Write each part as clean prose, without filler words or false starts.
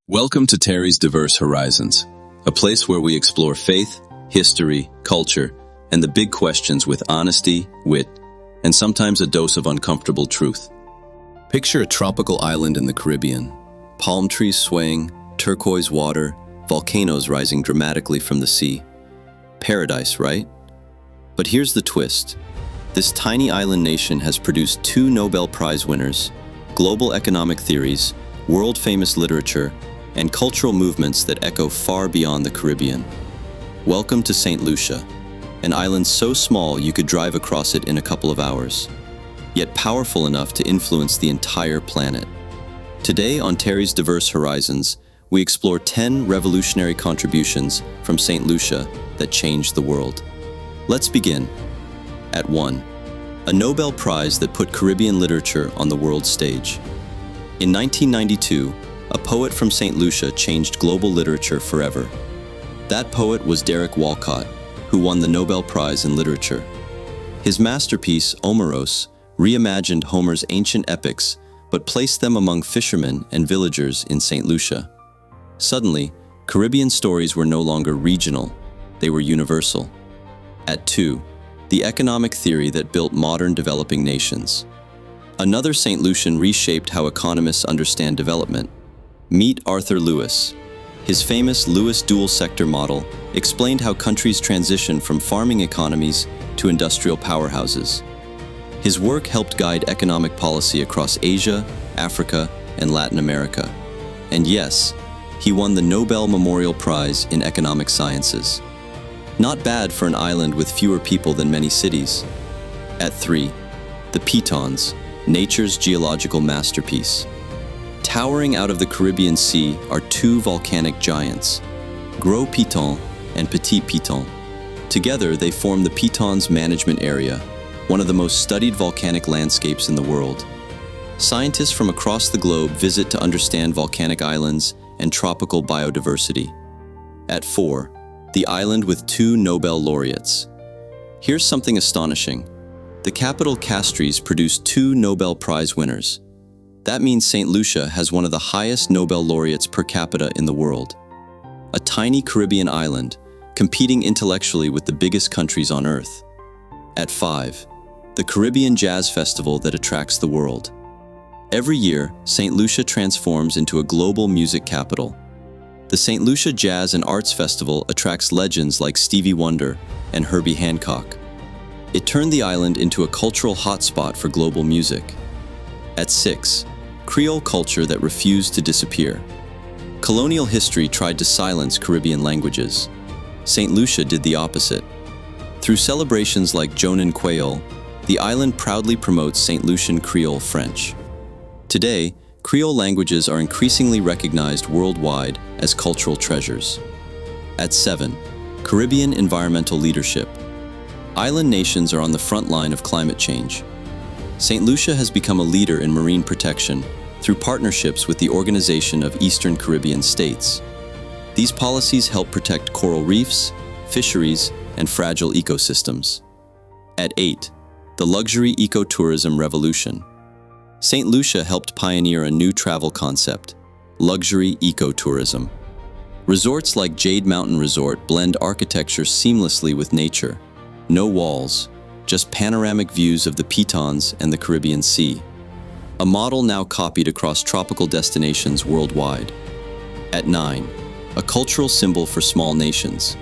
Welcome to Terry's Diverse Horizons, a place where we explore faith, history, culture, and the big questions with honesty, wit, and sometimes a dose of uncomfortable truth. Picture a tropical island in the Caribbean. Palm trees swaying, turquoise water, volcanoes rising dramatically from the sea. Paradise, right? But here's the twist. This tiny island nation has produced two Nobel Prize winners, global economic theories, world-famous literature, and cultural movements that echo far beyond the Caribbean. Welcome to Saint Lucia, an island so small you could drive across it in a couple of hours, yet powerful enough to influence the entire planet. Today on Terry's Diverse Horizons, we explore 10 revolutionary contributions from Saint Lucia that changed the world. Let's begin. At 1. A Nobel Prize that put Caribbean literature on the world stage. In 1992, a poet from Saint Lucia changed global literature forever. That poet was Walcott, who won the Nobel Prize in Literature. His masterpiece, Omeros, reimagined Homer's ancient epics, but placed them among fishermen and villagers in Saint Lucia. Suddenly, Caribbean stories were no longer regional, they were universal. At 2. The economic theory that built modern developing nations. Another Saint Lucian reshaped how economists understand development. Meet Arthur Lewis. His famous Lewis dual sector model explained how countries transition from farming economies to industrial powerhouses. His work helped guide economic policy across Asia, Africa, and Latin America. And yes, he won the Nobel Memorial Prize in Economic Sciences. Not bad for an island with fewer people than many cities. At 3. The Pitons, nature's geological masterpiece. Towering out of the Caribbean Sea are two volcanic giants, Gros Piton and Petit Piton. Together, they form the Pitons Management Area, one of the most studied volcanic landscapes in the world. Scientists from across the globe visit to understand volcanic islands and tropical biodiversity. At 4. The island with two Nobel laureates. Here's something astonishing. The capital Castries produced two Nobel Prize winners. That means Saint Lucia has one of the highest Nobel laureates per capita in the world. A tiny Caribbean island, competing intellectually with the biggest countries on Earth. At 5. The Caribbean Jazz Festival that attracts the world. Every year, Saint Lucia transforms into a global music capital. The Saint Lucia Jazz and Arts Festival attracts legends like Stevie Wonder and Herbie Hancock. It turned the island into a cultural hotspot for global music. At 6. Creole culture that refused to disappear. Colonial history tried to silence Caribbean languages. Saint Lucia did the opposite. Through celebrations like Jonan Creole, the island proudly promotes Saint Lucian Creole French. Today, Creole languages are increasingly recognized worldwide as cultural treasures. At 7. Caribbean environmental leadership. Island nations are on the front line of climate change. Saint Lucia has become a leader in marine protection through partnerships with the Organization of Eastern Caribbean States. These policies help protect coral reefs, fisheries, and fragile ecosystems. At 8. The luxury ecotourism revolution. Saint Lucia helped pioneer a new travel concept, luxury ecotourism. Resorts like Jade Mountain Resort blend architecture seamlessly with nature. No walls, just panoramic views of the Pitons and the Caribbean Sea. A model now copied across tropical destinations worldwide. At 9. A cultural symbol for small nations.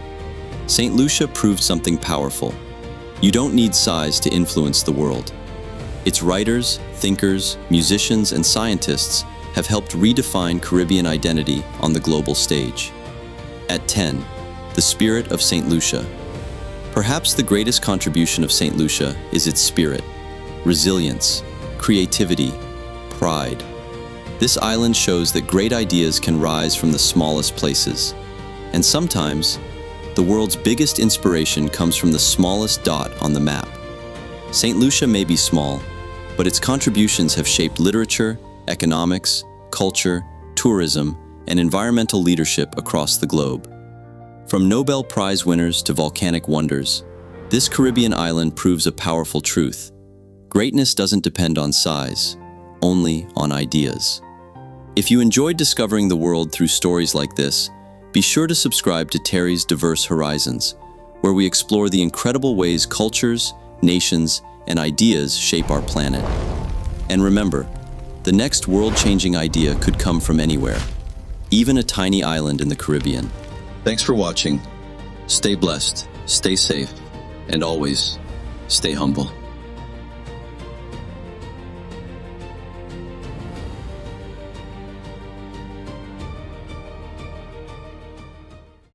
Saint Lucia proved something powerful. You don't need size to influence the world. Its writers, thinkers, musicians, and scientists have helped redefine Caribbean identity on the global stage. At 10. The spirit of Saint Lucia. Perhaps the greatest contribution of Saint Lucia is its spirit, resilience, creativity, pride. This island shows that great ideas can rise from the smallest places. And sometimes, the world's biggest inspiration comes from the smallest dot on the map. Saint Lucia may be small, but its contributions have shaped literature, economics, culture, tourism, and environmental leadership across the globe. From Nobel Prize winners to volcanic wonders, this Caribbean island proves a powerful truth. Greatness doesn't depend on size, only on ideas. If you enjoyed discovering the world through stories like this, be sure to subscribe to Terry's Diverse Horizons, where we explore the incredible ways cultures, nations, and ideas shape our planet. And remember, the next world-changing idea could come from anywhere, even a tiny island in the Caribbean. Thanks for watching. Stay blessed, stay safe, and always stay humble.